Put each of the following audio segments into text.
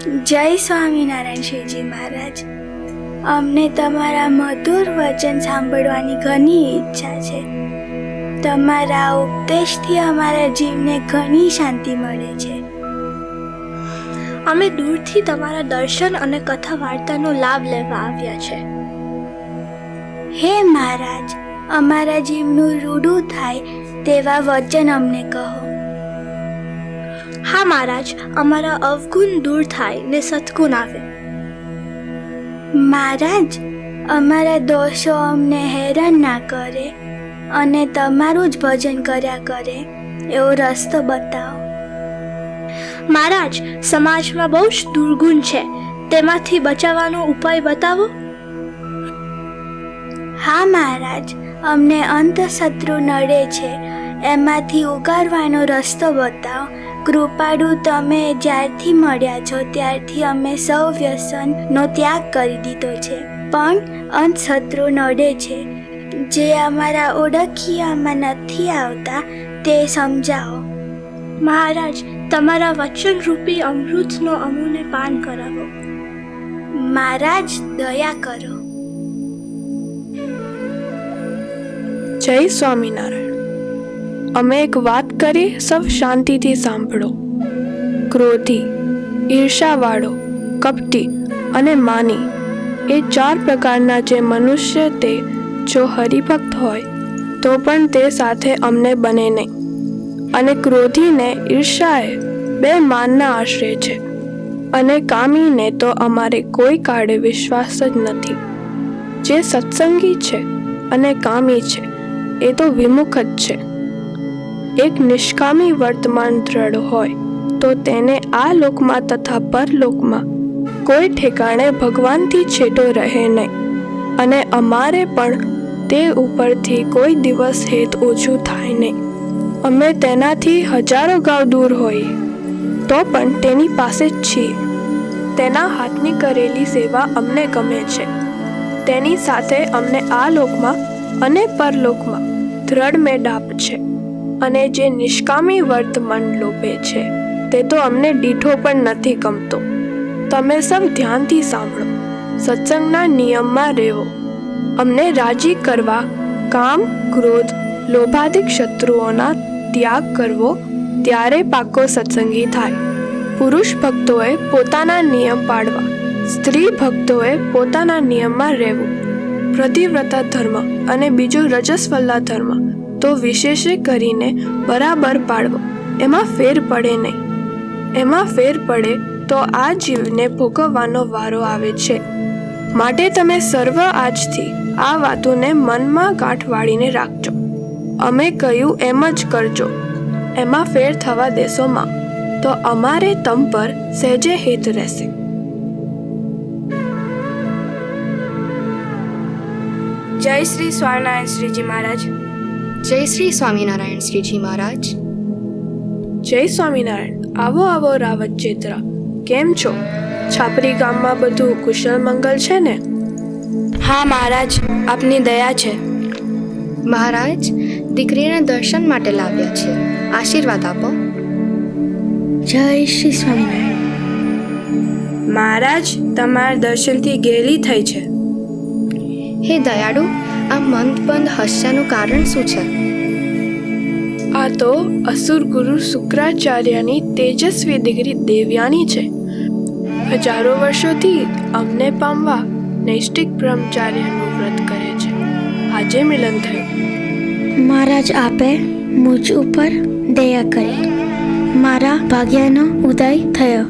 જય સ્વામિનારાયણ શ્રીજી મહારાજ. અમને તમારા મધુર વચન સાંભળવાની ઘણી ઈચ્છા છે. તમારા ઉપદેશથી અમારા જીવને ઘણી શાંતિ મળે છે. અમે દૂરથી તમારા દર્શન અને કથા વાર્તાનો લાભ લેવા આવ્યા છે. હે મહારાજ, અમારા જીવનું રૂડું થાય તેવા વચન અમને કહો. હા મહારાજ, અમારા અવગુણ દૂર થાય ને સદગુણ આવે. મહારાજ, અમારા દોષો અમને હેરાન ના કરે અને તમારું જ ભજન કર્યા કરે એવો રસ્તો બતાવો. મહારાજ, સમાજમાં બહુ જ દુર્ગુણ છે, તેમાંથી બચાવવાનો ઉપાય બતાવો. હા મહારાજ, અમને અંતઃશત્રુ નડે છે, એમાંથી ઉગારવાનો રસ્તો બતાવો. કૃપાળુ, તમે જ્યારથી મળ્યા છો ત્યારથી અમે સૌ વ્યસનનો ત્યાગ કરી દીધો છે, પણ અંતઃશત્રુ નડે છે, જે અમારા ઓળખિયામાં નથી આવતા તે સમજાવો. મહારાજ, તમારા વચનરૂપી અમૃતનો અમુને પાન કરાવો. મહારાજ, દયા કરો. જય સ્વામિનારાયણ. અમે એક વાત કરી, સૌ શાંતિથી સાંભળો. ક્રોધી, ઈર્ષાવાળો, કપટી અને માની એ 4 પ્રકારના જે મનુષ્ય તે જો હરિભક્ત હોય તો પણ તે સાથે અમને બને નહીં. અને ક્રોધીને ઈર્ષાએ 2 માનના આશરે છે, અને કામીને તો અમારે કોઈ કાળે વિશ્વાસ જ નથી. જે સત્સંગી છે અને કામી છે એ તો વિમુખ જ છે. એક નિષ્કામી વર્તમાન દ્રઢ હોય તો તેને આ લોકમાં તથા પરલોકમાં કોઈ ઠેકાણે ભગવાનથી છેટો રહે નહીં. અને અમારે પણ તે ઉપરથી કોઈ દિવસ હેત ઓછું થાય નહીં. અમે તેનાથી હજારો ગાંવ દૂર હોઈએ તો પણ તેની પાસે જ છીએ. તેના હાથની કરેલી સેવા અમને ગમે છે. તેની સાથે અમને આ લોકમાં અને પરલોકમાં દ્રઢ મેળાપ છે. અને જે નિષ્કામી વર્તમાન લોભે છે તે તો અમને દીઠો પણ નથી ગમતો. તમે સૌ ધ્યાનથી સાંભળો. સત્સંગના નિયમમાં રહેવો. અમને રાજી કરવા કામ, ક્રોધ, લોભાદિક શત્રુઓના ત્યાગ કરવો, ત્યારે પાકો સત્સંગી થાય. પુરુષ ભક્તોએ પોતાના નિયમ પાળવા, સ્ત્રી ભક્તોએ પોતાના નિયમમાં રહેવું. પ્રતિવ્રતા ધર્મ અને બીજો રજસ્વલા ધર્મ તો વિશેષે કરીને બરાબર પાળવો. એમાં ફેર પડે નહીં. એમાં ફેર પડે તો આ જીવને ભોગવવાનો વારો આવે છે. માટે તમે સર્વ આજથી આ વાતોને મનમાં ગાંઠ વાળીને રાખજો. અમે કહ્યું એમ જ કરજો. એમાં ફેર થવા દેશો માં તો અમારે તમ પર સહેજે હેત રહેશે. જય શ્રી સ્વામિનારાયણ શ્રીજી મહારાજ. જય શ્રી સ્વામિનારાયણ શ્રીજી મહારાજ. જય સ્વામિનારાયણ. આવો આવો રાવત ચેત્રા, કેમ છો? છાપરી ગામમાં બધું કુશળ મંગલ છે ને? હા મહારાજ, આપની દયા છે. મહારાજ, દીકરીને દર્શન માટે લાવ્યા છે, આશીર્વાદ આપો. જય શ્રી સ્વામિનારાયણ. મહારાજ, તમારા દર્શનથી ગેલી થઈ છે. હે દયાળુ, આ મંદબંધ હાસ્યનું કારણ શું છે? આ તો અસુર ગુરુ શુક્રાચાર્યની તેજસ્વી દીકરી દેવયાની છે. હજારો વર્ષોથી અમને પામવા નૈષ્ટિક બ્રહ્મચાર્યનું વ્રત કરે છે. આજે મિલન થયું. મહારાજ, આપે મુજ ઉપર દયા કરી. મારા ભાગ્યનો ઉદય થયો.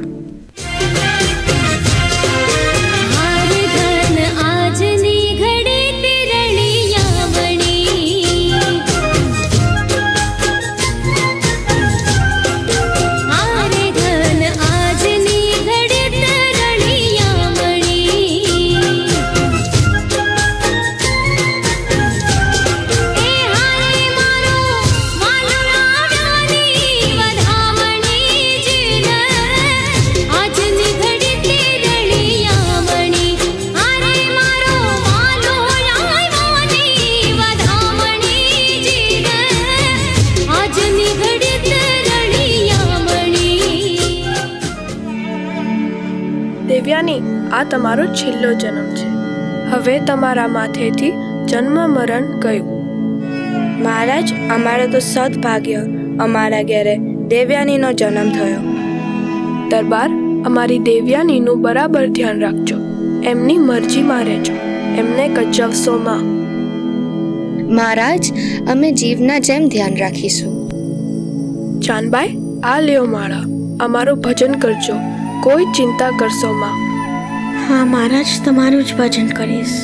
દેવ્યાની, આ તમારો છેલ્લો જન્મ છે. હવે તમારા માથેથી જન્મ મરણ ગયું. મહારાજ, અમારે તો સદભાગ્ય, અમારા ઘેરે દેવ્યાનીનો જન્મ થયો. દરબાર, અમારી દેવ્યાનીનું બરાબર ધ્યાન રાખજો. એમની મરજીમાં રહેજો, એમને કચવશોમાં. મહારાજ, અમે જીવના જેમ ધ્યાન રાખીશું. ચાંદબાઈ, આ લ્યો માળા. અમારું ભજન કરજો, કોઈ ચિંતા કરશોમાં. હા મહારાજ, તમારું જ ભજન કરીશ.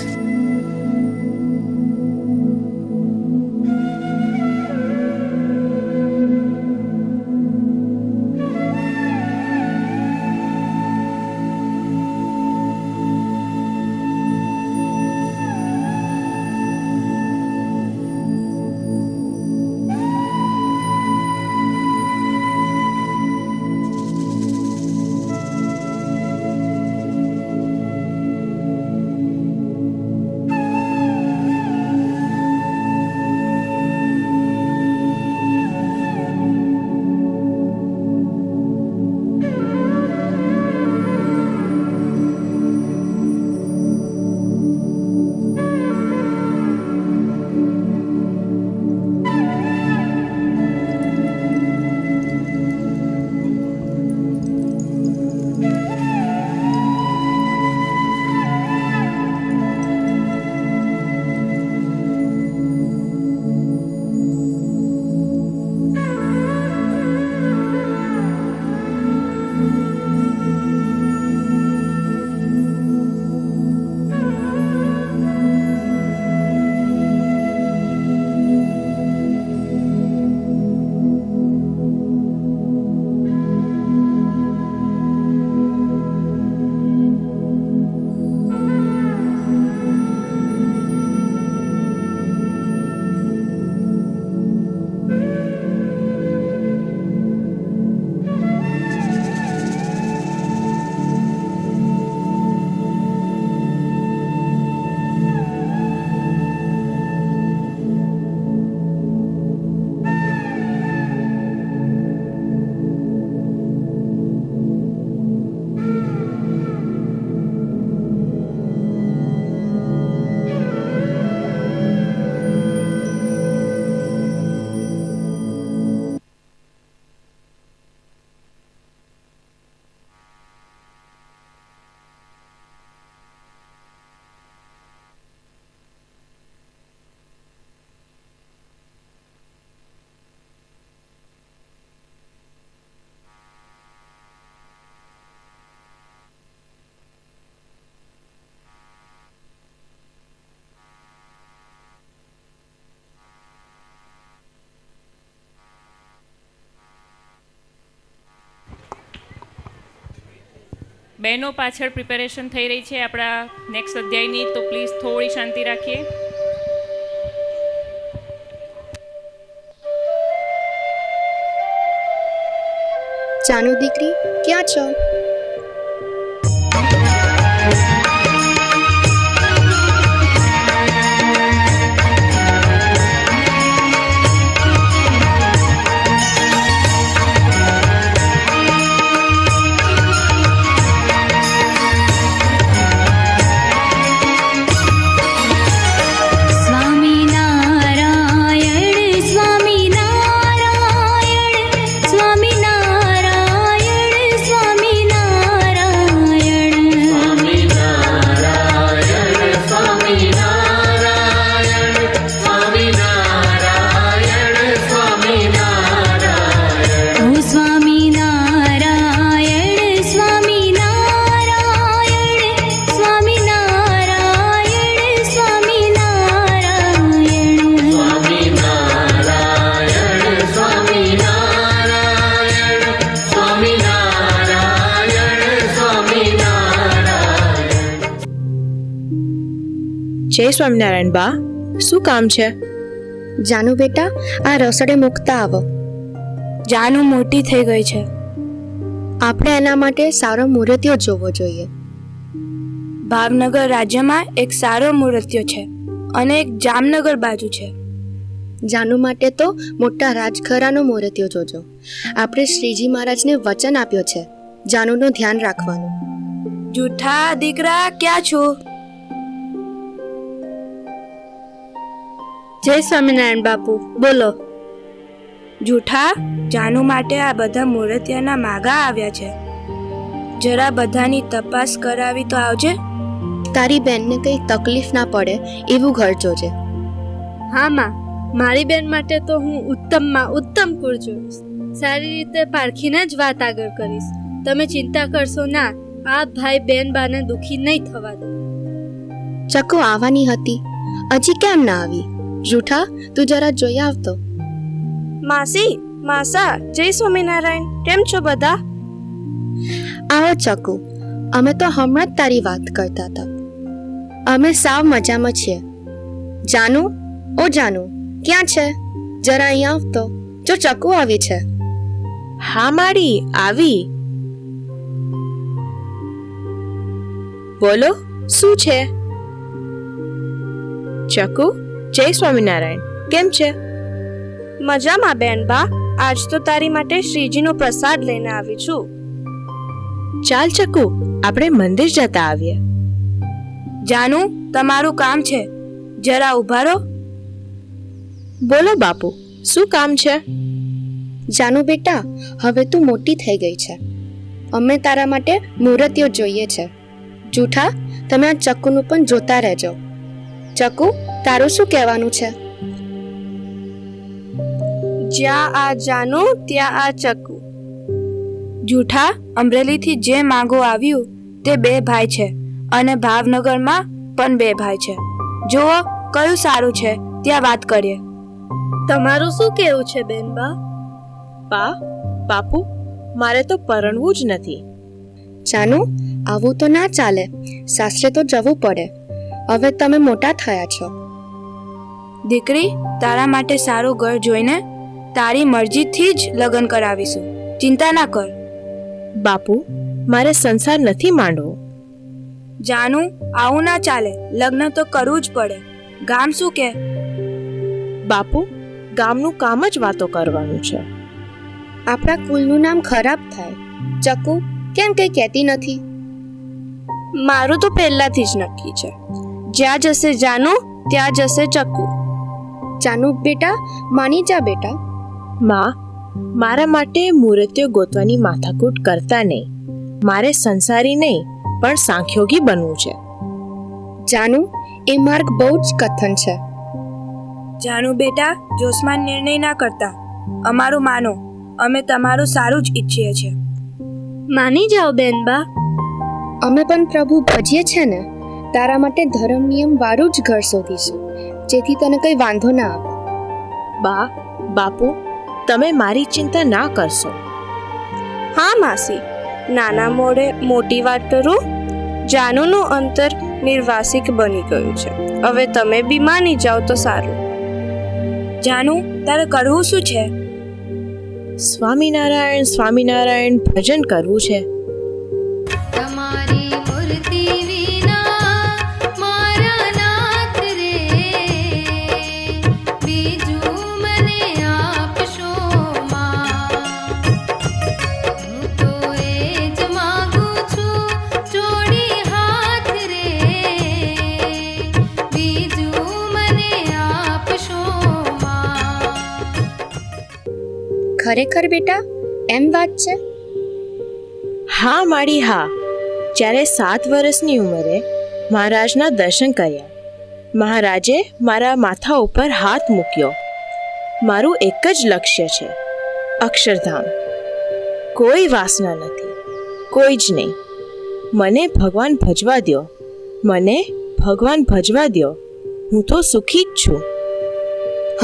બહેનો પાછળ પ્રિપેરેશન થઈ રહી છે આપણા નેક્સ્ટ અધ્યાયની, તો પ્લીઝ થોડી શાંતિ રાખીએ. જાનુ દીકરી, ક્યાં છો? જય સ્વામિનારાયણ બા, શું કામ છે? જાનુ બેટા, આ રસોડે મૂકતા આવો. જાનુ મોટી થઈ ગઈ છે. આપણે એના માટે સારો મૂર્તિઓ જોવો જોઈએ. ભાવનગર રાજ્યમાં એક સારો મૂર્તિઓ છે અને એક જામનગર બાજુ છે. જાનુ માટે તો મોટા રાજઘરાનો મૂર્તિઓ જોજો. આપણે શ્રીજી મહારાજને વચન આપ્યો છે જાનુનું ધ્યાન રાખવાનું. જૂઠા દીકરા ક્યાં છો? જય સ્વામિનારાયણ બાપુ, બોલો. જૂઠા, જાનુ માટે આ બધા મૂર્તિઓના માગા આવ્યા છે. જરા બધાની તપાસ કરાવી તો આવજે. તારી બેનને કંઈ તકલીફ ના પડે એવું ઘર જોજે. હા માં, મારી બેન માટે તો હું ઉત્તમમાં ઉત્તમ કુળ જોઈશ. સારી રીતે પારખીને જ વાત આગળ કરીશ. તમે ચિંતા કરશો ના. આ ભાઈ બેન બાને દુખી નહીં થવા દે. ચક્કુ આવવાની હતી, હજી કેમ ના આવી? જૂઠા, તું જરા જોઈ આવતો. માસી, માસા, જય સ્વામિનારાયણ. કેમ છો બધા? આવો ચક્કુ, અમે તો હમણાં જ તારી વાત કરતા હતા. અમે સાવ મજામાં છીએ. જાનુ, ઓ જાનુ, ક્યાં છે? જરા અહીંયા આવતો. જો ચક્કુ આવી છે. હા માડી, આવી. બોલો, શું છે? ચકુ, જય સ્વામિનારાયણ. કેમ છે? મજામાં બેન બા. આજ તો તારી માટે શ્રીજીનો પ્રસાદ લઈને આવી છું. ચાલ ચકુ, આપણે મંદિર જતા આવીએ. જાનુ, તમારું કામ છે, જરા ઊભા રહો. બોલો બાપુ, શું કામ છે? જાનુ બેટા, હવે તું મોટી થઈ ગઈ છે. અમે તારા માટે મૂર્તિઓ જોઈએ છે. જૂઠા, તમે આ ચક્કુનું પણ જોતા રહેજો. ચક્કુ, તારું શું કહેવાનું છે? જ્યાં આ જાનુ ત્યાં આ ચક્કુ. જૂઠા, અમરેલીથી જે માંગો આવ્યું તે 2 ભાઈ છે અને ભાવનગરમાં પણ 2 ભાઈ છે. જુઓ કયું સારું છે, ત્યાં વાત કરીએ. તમારું શું કહેવું છે બેન બા? બા, બાપુ, મારે તો પરણવું જ નથી. જાનુ, આવું તો ના ચાલે. સાસરે તો જવું પડે. હવે તમે મોટા થયા છો. દીકરી, તારા માટે સારું ઘર જોઈને તારી મરજીથી જ લગ્ન કરાવીશું. ચિંતા ના કર. બાપુ, મારે સંસાર નથી માંડવો. જાનુ, આવું ના ચાલે. લગ્ન તો કરવું જ પડે. ગામ શું કે? બાપુ, ગામનું કામ જ વાતો કરવાનું છે. આપણા કુલનું નામ ખરાબ થાય. ચક્કુ, કેમ કંઈ કહેતી નથી? મારું તો પહેલાથી જ નક્કી છે. જ્યાં જશે જાનુ ત્યાં જશે ચક્કુ. જાનુ બેટા, માની જા બેટા. માં, મારા માટે મૂર્તિઓ ગોતવાની માથાકૂટ કરતા નહીં. મારે સંસારી નહીં પણ સાંખ્યોગી બનવું છે. જાનુ, એ માર્ગ બહુ જ કથન છે. જાનુ બેટા, જોશમાં નિર્ણય ના કરતા. અમારું માનો. અમે તમારું સારું જ ઈચ્છીએ છીએ. માની જાઓ બેન બા. અમે પણ પ્રભુ ભજીએ છે ને. તારા માટે ધર્મ નિયમ વાળું જ ઘર શોધીશું, જેથી તને કંઈ વાંધો ના આવે. બા, બાપુ, તમે મારી ચિંતા ના કરશો. હા માસી, નાના મોડે મોટી વાત કરું. જાનુનું અંતર નિર્વાસિક બની ગયું છે. હવે તમે બી માની જાઓ તો સારું. જાનુ, તારે કરવું શું છે? સ્વામિનારાયણ સ્વામિનારાયણ ભજન કરવું છે. તમારી મૂર્તિ વિના મારા નાથ રે, બીજું મને આપશો માં. હું તો એ જ માગું છું, જોડી હાથ રે, બીજું મને આપશો માં. ખરેખર બેટા, એમ વાત છે? હા માડી, હા. જ્યારે 7 વર્ષની ઉંમરે મહારાજના દર્શન કર્યા. મહારાજે મારા માથા ઉપર હાથ મૂક્યો. મારું એક જ લક્ષ્ય છે, અક્ષરધામ. કોઈ વાસના નથી, કોઈ જ નહીં. મને ભગવાન ભજવા દ્યો, મને ભગવાન ભજવા દ્યો. હું તો સુખી જ છું.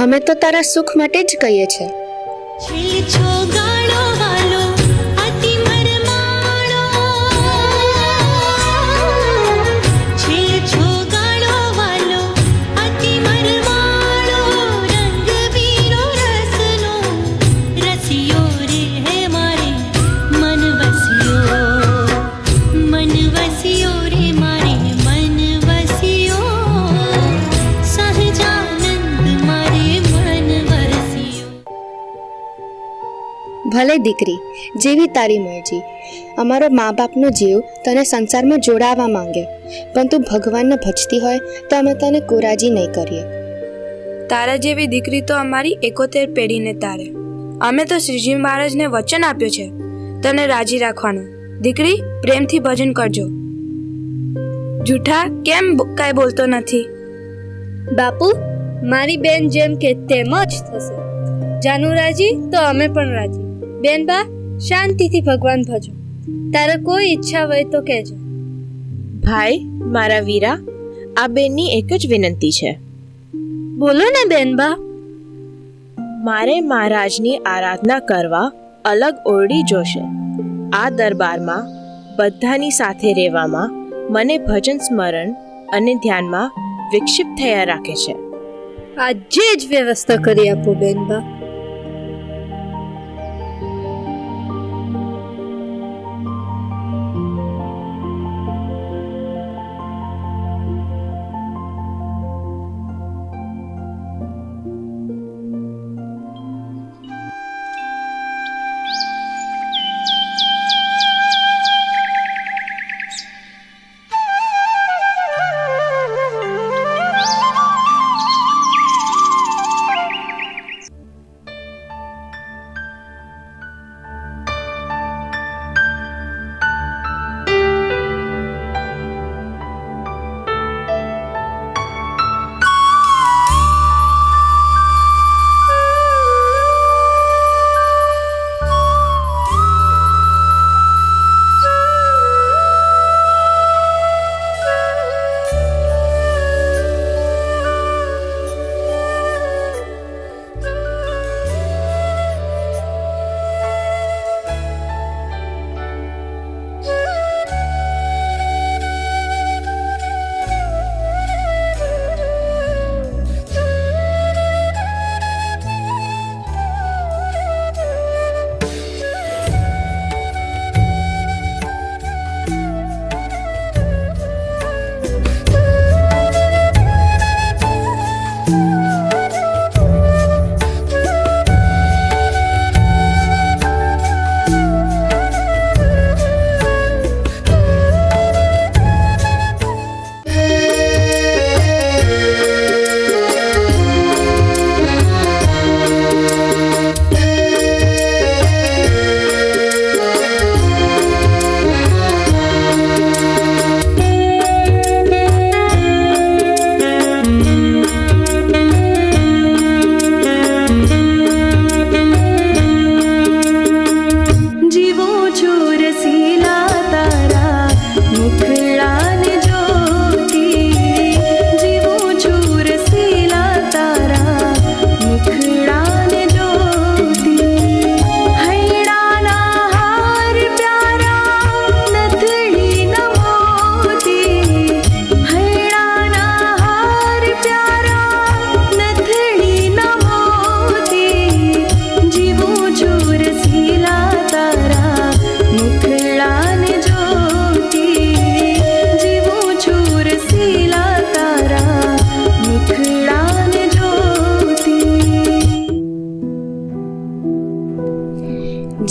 અમે તો તારા સુખ માટે જ કહીએ છીએ. છો ગાળો વાલો અતિ મરમાળો, છો ગાળો વાલો અતિ મરમાળો, રંગ વીરો રસનો રસિયો રે હે મારે મન વસિયો રે મારે મન વસિયો, સહજાનંદ મારે મન વસિયો. કર દીકરી, જેવી તારી મરજી. અમારો મા બાપનો જીવ તને સંસારમાં જોડાવા માંગે, પણ તું ભગવાનને ભજતી હોય તો અમે તને કોરાજી નહીં કરીએ. તારા જેવી દીકરી તો અમારી 71 પેઢીને તારે. અમે તો શ્રીજી મહારાજને વચન આપ્યું છે તને રાજી રાખવાનું. દીકરી, પ્રેમથી ભજન કરજો. જૂઠા, કેમ કાંઈ બોલતો નથી? બાપુ, મારી બેન જેમ કે તેમ જ થશે. જાનુ રાજી તો અમે પણ રાજી. બેનબા, શાંતિથી ભગવાન ભજો. તારે કોઈ ઈચ્છા હોય તો કહેજો. ભાઈ મારા વીરા, આ બેનની એક જ વિનંતી છે. બોલો ને બેનબા. મારે મહારાજની આરાધના કરવા અલગ ઓરડી જોશે. આ દરબારમાં બધાની સાથે રહેવામાં મને ભજન સ્મરણ અને ધ્યાનમાં વિક્ષિપ્ત થયા રાખે છે. આજે જ વ્યવસ્થા કરી આપો બેનબા.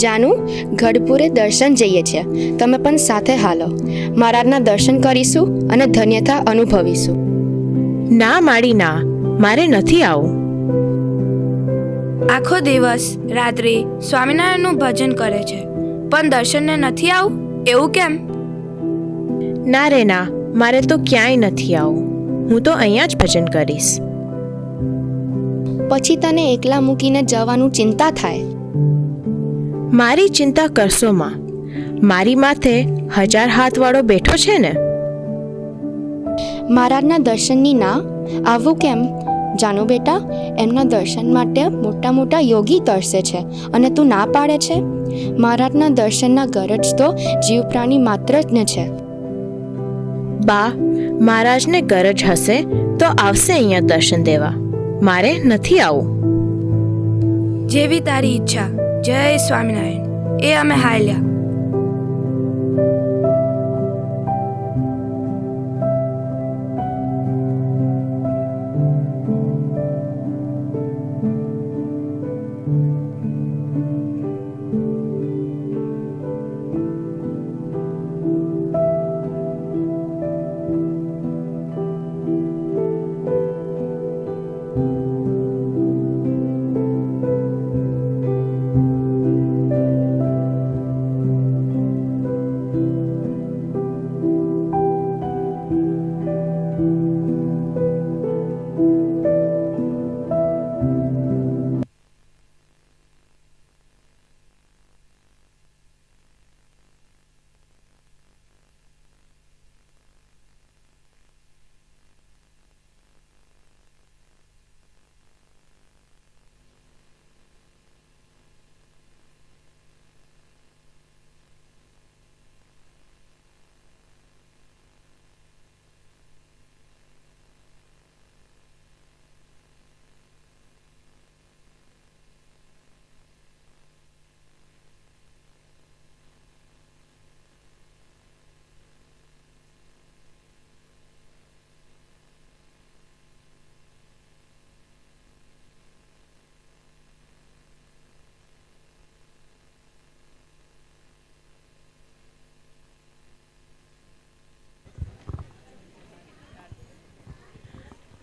જાનુ, ગઢપુરે દર્શન જઈએ છીએ, તમે પણ સાથે હાલો. મહારાજના દર્શન કરીશું અને ધન્યતા અનુભવીશું. ના માડી ના, મારે નથી આવું. આખો દિવસ રાત્રે સ્વામિનારાયણનું ભજન કરે છે, પણ દર્શનને નથી આવું, એવું કેમ? ના રે ના, મારે તો ક્યાંય નથી આવું. હું તો અહીંયા જ ભજન કરીશ. પછી તને એકલા મૂકીને જવાનું ચિંતા થાય. મારી ચિંતા કરશો માં, મારી માથે 1000 હાથવાળો બેઠો છે ને. મહારાજના દર્શનની ના આવું કેમ? જાનો બેટા, એમના દર્શન માટે મોટા મોટા યોગી તરસે છે અને તું ના પાડે છે? મહારાજના દર્શનના ગરજ તો જીવ પ્રાણી માત્ર જ ને છે. બા, મહારાજને ગરજ હશે તો આવશે અહીંયા દર્શન દેવા. મારે નથી આવું. જેવી તારી ઈચ્છા. જય સ્વામિનારાયણ. એ અમે હાલ્યા.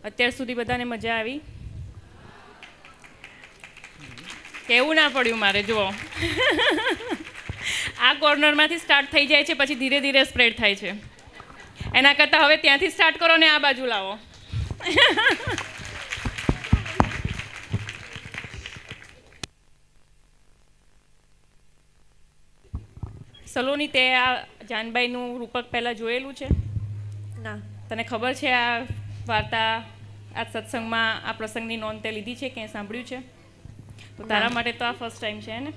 અત્યાર સુધી બધાને મજા આવી? કેવું ના પડ્યું મારે, જુઓ. આ કોર્નરમાંથી સ્ટાર્ટ થઈ જાય છે, પછી ધીરે ધીરે સ્પ્રેડ થાય છે. એના કરતાં હવે ત્યાંથી સ્ટાર્ટ કરો ને આ બાજુ લાવો. સલોની, તે આ જાનબાઈનું રૂપક પહેલાં જોયેલું છે? ના. તને ખબર છે આ વાર્તા, આ સત્સંગમાં આ પ્રસંગની નોંધ તે લીધી છે, ક્યાંય સાંભળ્યું છે? તો તારા માટે તો આ ફર્સ્ટ ટાઈમ છે ને?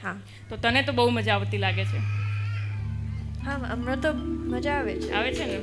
હા. તો તને તો બહુ મજા આવતી લાગે છે. હા, હમણાં તો મજા આવે છે. આવે છે ને?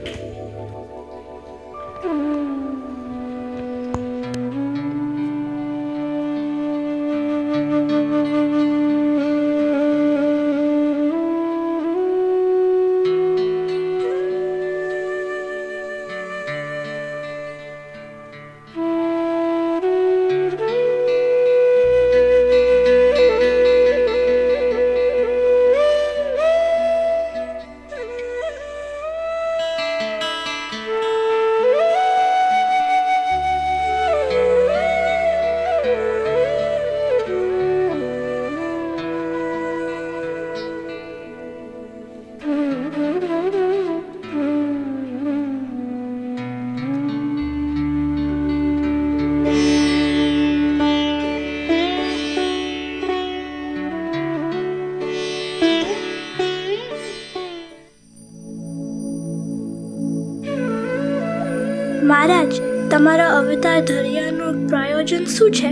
મહારાજ, તમારા અવતાર ધર્યાનું પ્રયોજન શું છે?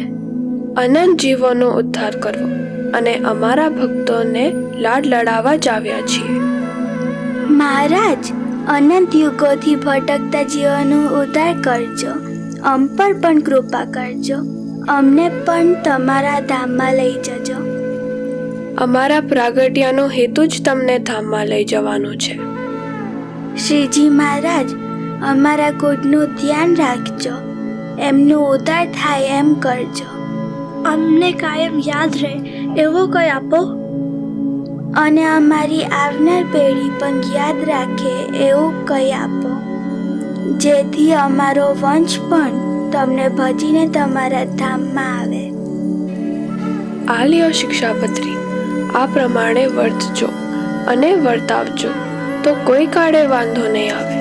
અનંત જીવોનો ઉદ્ધાર કરવો અને અમારા ભક્તોને લાડ લડાવવા જ આવ્યા છીએ. મહારાજ, અનંત યુગોથી ભટકતા જીવોનો ઉદ્ધાર કરજો. અમ પર પણ કૃપા કરજો. અમને પણ તમારા ધામમાં લઈ જજો. અમારા પ્રાગટ્યનો હેતુ જ તમને ધામમાં લઈ જવાનો છે. શ્રીજી મહારાજ, અમારા કુળનું ધ્યાન રાખજો. એમનું ઉદ્ધાર થાય એમ કરજો. અમને કાયમ યાદ રહે એવો કંઈ આપો. અને અમારી આવનાર પેઢી પણ યાદ રાખે એવું કંઈ આપો, જેથી અમારો વંશ પણ તમને ભજીને તમારા ધામમાં આવે. આ લ્યો શિક્ષાપત્રી. આ પ્રમાણે વર્તજો અને વર્તાવજો તો કોઈ કાળે વાંધો નહીં આવે.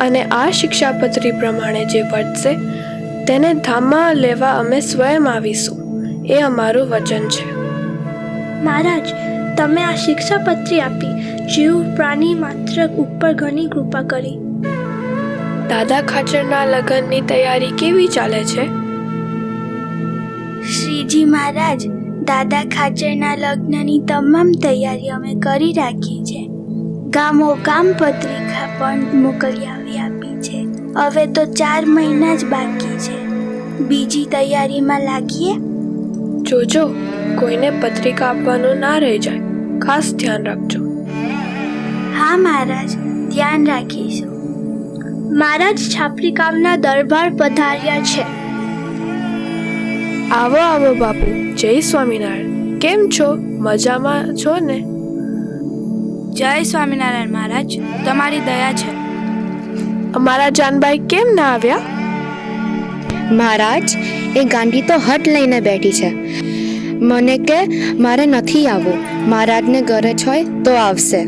અને આ શિક્ષાપત્રી પ્રમાણે જે વર્તશે તેને ધામમાં લેવા અમે સ્વયં આવીશું, એ અમારું વચન છે. મહારાજ, તમે આ શિક્ષાપત્રી આપી જીવ પ્રાણી માત્ર ઉપર ઘણી કૃપા કરી. દાદા ખાચરના લગ્નની તૈયારી કેવી ચાલે છે? શ્રીજી મહારાજ, દાદા ખાચરના લગ્નની તમામ તૈયારી અમે કરી રાખી છે. ગામો ગામ પત્રિકા પણ મોકલી આપી છે. હવે તો 4 મહિના જ બાકી છે. બીજી તૈયારીમાં લાગીએ. જોજો કોઈને પત્રિકા આપવાનું ના રહી જાય. ખાસ ધ્યાન રાખજો. હા મહારાજ, ધ્યાન રાખીશું. મહારાજ, છાપરી કામના દરબાર પધાર્યા છે. આવો આવો બાપુ. જય સ્વામિનારાયણ. કેમ છો? મજામાં છો ને? જય સ્વામિનારાયણ મહારાજ, તમારી દયા છે. અમારા જાનબાઈ કેમ ના આવ્યા? મહારાજ, એ ગાંડી તો હટ લઈને બેઠી છે. મને કે મારે નથી આવવું, મહારાજને ગરજ હોય તો આવશે.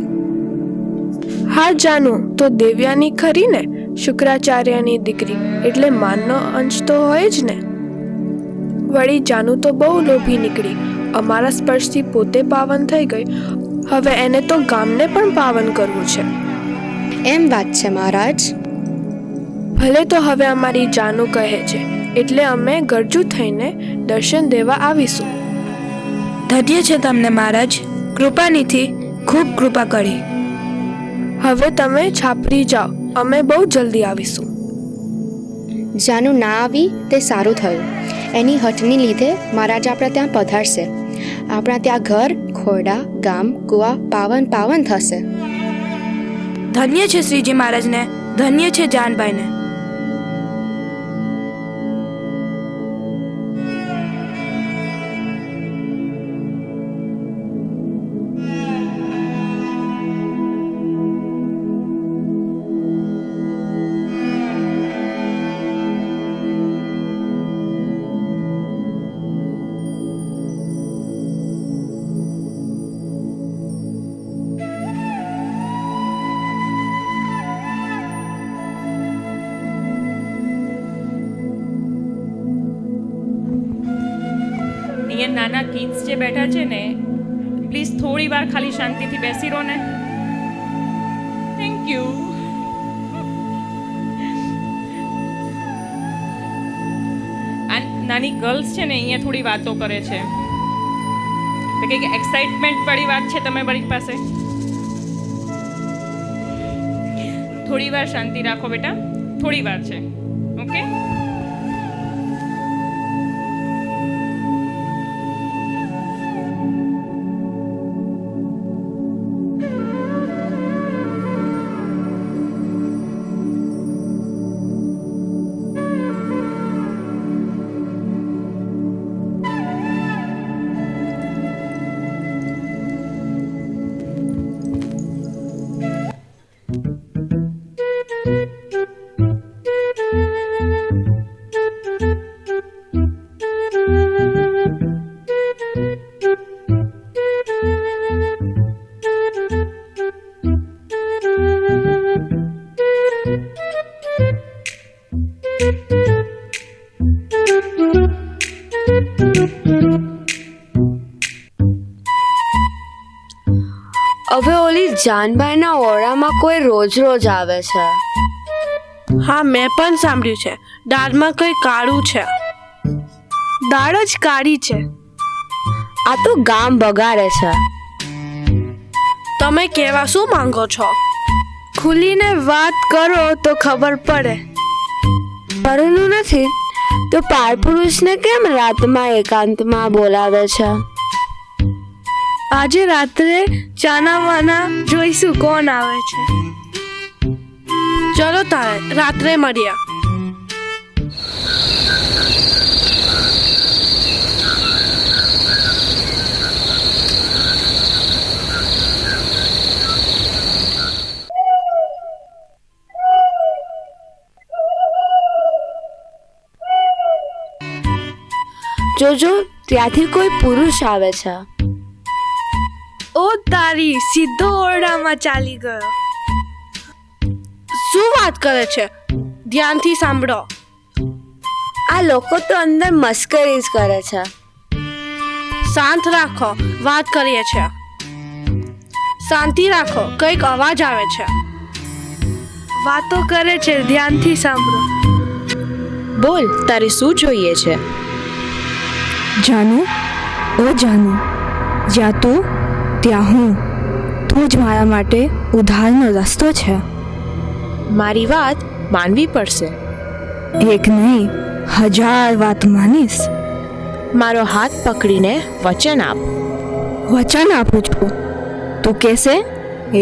હા જાનુ, તો દેવ્યાની ખરી ને, શુક્રાચાર્યની દીકરી, એટલે માનનો અંશ તો હોય જ ને. વળી જાનુ તો બહુ લોભી નીકળી. અમારા સ્પર્શથી પોતે પાવન થઈ ગઈ. હવે એને તો ગામને પણ પાવન કરવું છે. એમ વાત છે મહારાજ. ભલે તો હવે અમારી જાનુ કહે છે એટલે અમે ગરજુ થઈને દર્શન દેવા આવીશું. ધન્ય છે તમને મહારાજ, કૃપાનિધિ ખૂબ કૃપા કરી. હવે તમે છાપરી જાઓ, અમે બહુ જલ્દી આવીશું. જાનું ના આવી તે સારું થયું. એની હઠની લીધે મહારાજ આપણા ત્યાં પધારશે. આપણા ત્યાં ઘર, ખોરડા, ગામ, કુવા પાવન પાવન થશે. ધન્ય છે શ્રીજી મહારાજને, ધન્ય છે જાનબાઈને. નાના કિડ્સ જે બેઠા છે ને, પ્લીઝ થોડી વાર ખાલી શાંતિથી બેસી રહો ને. Thank you. આ નાની ગર્લ્સ છે ને અહીંયા થોડી વાતો કરે છે, તો કંઈક એક્સાઇટમેન્ટ વાળી વાત છે તમારી પાસે. થોડી વાર શાંતિ રાખો બેટા, થોડી વાર છે. ઓકે. હવે ઓલી જાનબાઈના ઓરડામાં કોઈ રોજ રોજ આવે છે. હા, મેં પણ સાંભળ્યું છે. દાળમાં કંઈ કાળું છે. દાળ જ કાળી છે. આ તો ગામ બગાડે છે. તમે કહેવા શું માંગો છો? ખુલીને વાત કરો તો ખબર પડે. પરનું નથી તો પારપુરુષને કેમ રાતમાં એકાંતમાં બોલાવે છે? આજે રાત્રે ચાનાવાના જોઈશું કોણ આવે છે. ચલો તારે રાત્રે મળ્યા. જોજો ત્યાંથી કોઈ પુરુષ આવે છે. ઓ તારી, સીધો ઓરડામાં ચાલી ગયો. શું વાત કરે છે? ધ્યાનથી સાંભળો. આ લોકો તો અંદર મસ્કરી જ કરે છે. શાંત રાખો, વાત કરીએ છે. શાંતિ રાખો, કંઈક અવાજ આવે છે. વાતો કરે છે, ધ્યાનથી સાંભળો. બોલ, તારે શું જોઈએ છે? જાનુ, ઓ જાનુ, જ્યાં તું ત્યાં હું. તું જ મારા માટે ઉધારનો રસ્તો છે. મારી વાત માનવી પડશે. એક નહીં, 1000 વાત માનીશ. મારો હાથ પકડીને વચન આપ. વચન આપું છું. તું કહેશે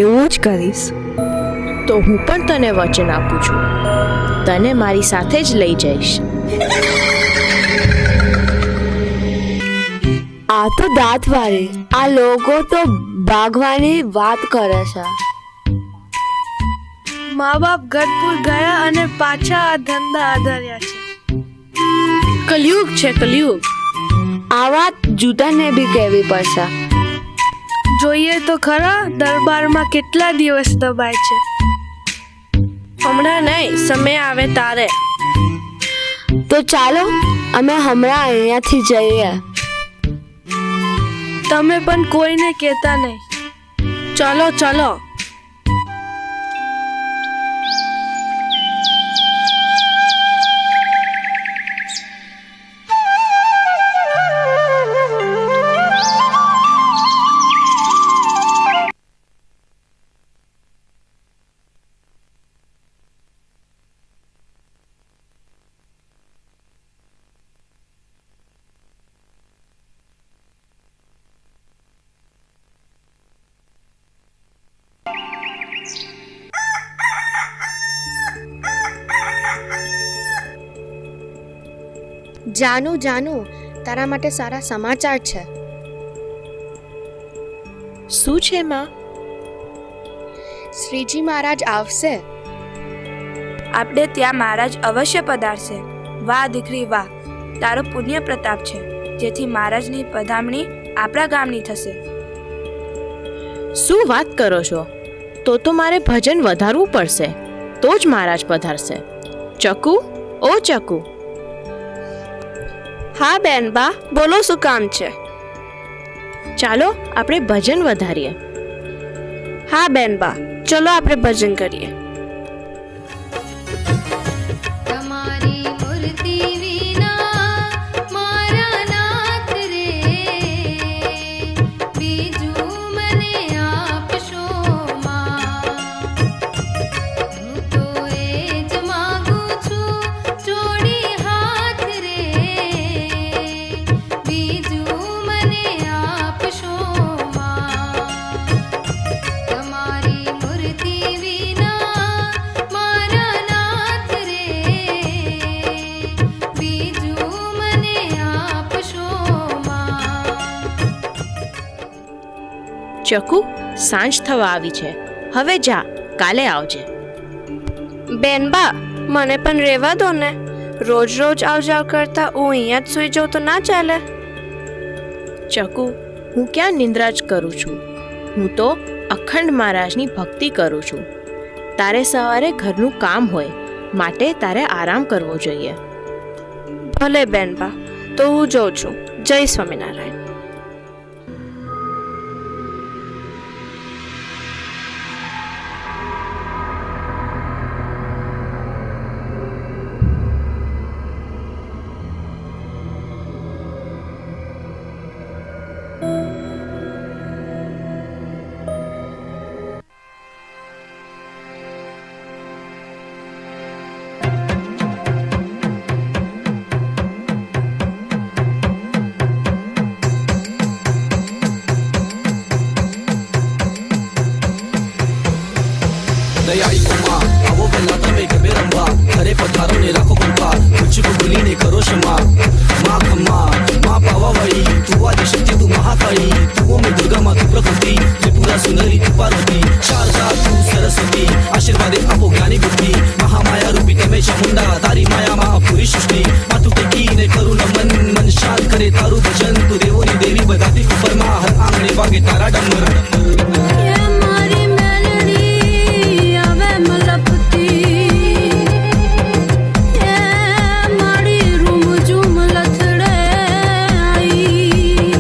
એવું જ કરીશ. તો હું પણ તને વચન આપું છું, તને મારી સાથે જ લઈ જઈશ. આ તો દાંતવાળી. આ લોકો તો ભાગવાની વાત કરે છે. મા બાપ ગઢપુર ગયા અને પાછા આ ધંધા આધાર્યા છે. કલયુગ છે, કલયુગ. આ વાત જૂતાને બી કહેવી પડશે. જોઈએ તો ખરા દરબારમાં કેટલા દિવસ દબાય છે. હમણાં નહીં, સમય આવે તારે. તો ચાલો અમે હમણાં અહીંયાથી જઈએ. તમે પણ કોઈને કહેતા નહીં. ચલો ચલો. જાનુ, જાનુ, તારા માટે સારા સમાચાર છે. શું છે માં? શ્રીજી મહારાજ આવશે. આપણે ત્યાં મહારાજ અવશ્ય પધારશે. વાહ દીકરી વાહ, તારો પુણ્ય પ્રતાપ છે, જેથી મહારાજની પધામણી આપણા ગામની થશે. શું વાત કરો છો? તો મારે ભજન વધારવું પડશે, તો જ મહારાજ પધારશે. ચકુ, ઓ ચકુ. હા બેન બા, બોલો શું કામ છે? ચાલો આપણે ભજન વધારીએ. હા બેન બા, ચલો આપણે ભજન કરીએ. તમારી મૂર્તિ વિના મારા નાથ રે, બીજું મને આપશો માં. હું તો એ જ માગું છું જોડી હાથ રે, બીજું મને આપશો માં. તમારી મૂર્તિ વિના મારા નાથ રે, બીજું મને આપશો માં. ચકુ, સાંજ થવા આવી છે. હવે જા, કાલે આવજે. બેન બા, મને પણ રહેવા દો ને. રોજ રોજ આવ જાવ કરતા હું અહીંયા જ સૂઈ જાઉં તો ના ચાલે. ચકુ, હું ક્યાં નિંદ્રા જ કરું છું. હું તો અખંડ મહારાજની ભક્તિ કરું છું. તારે સવારે ઘરનું કામ હોય, માટે તારે આરામ કરવો જોઈએ. ભલે બેન બા, તો હું જાઉં છું. જય સ્વામિનારાયણ. દયાળી ઉમા આવો પહેલા તમે ગરબે રમવા, ઘરે પધારો ને રાખો કૃપા, તુચ્છ ભૂલીને કરો ક્ષમા. માં ખમ્મા માં પાવાવાળી, તું આદિ શક્તિ તું મહાકાળી, તું ઓમે દુર્ગા માં તું પ્રકૃતિ, ત્રિપુરા સુંદરી તું પાર્વતી, શારદા તું સરસ્વતી, આશીર્વાદે આપો જ્ઞાની બુદ્ધિ. મહામાયા રૂપી તમે ચામુંડા, તારી માયામાં પૂરી સૃષ્ટિ. માથું ટેકીને કરું નમન, મન શાંત કરે તારું ભજન. તું દેવોની દેવી બધાથી ઉપરમાં, હર આંગણે વાગે તારા ડમર. મારી મેલડી આવે મલપતી, એ મારી રૂમ ઝૂમ લથડે આઈ.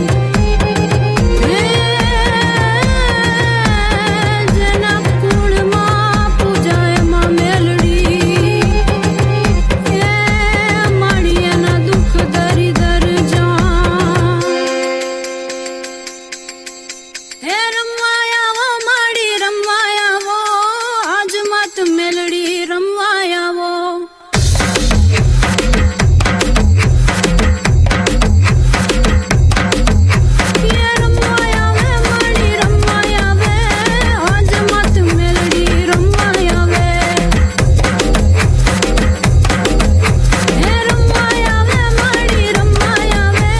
જેના કુળમાં પૂજાય માં મેલડી, એ મારી એના દુઃખ દરી દર જા. હે રમવાયાવો માડી રમવાયાવો, આજ માત મેલડી રમવાયાવો. હે રમવાયાવે માડી રમવાયાવે, આજ માત મેલડી રમવાયાવે. હે રમવાયાવે માડી રમવાયાવે,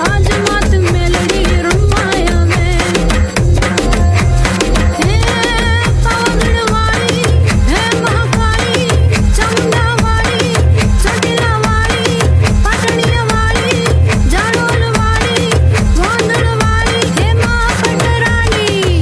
આજ માત મેલડી રમવાયાવે. હે પાવગઢવાળી, હે મહાકાળી, ચામુંડાવાળી, ચોટીલાવાળી, પાટણિયાવાળી, જાડોલવાળી, ગોંદળવાળી, હે મા પટરાણી.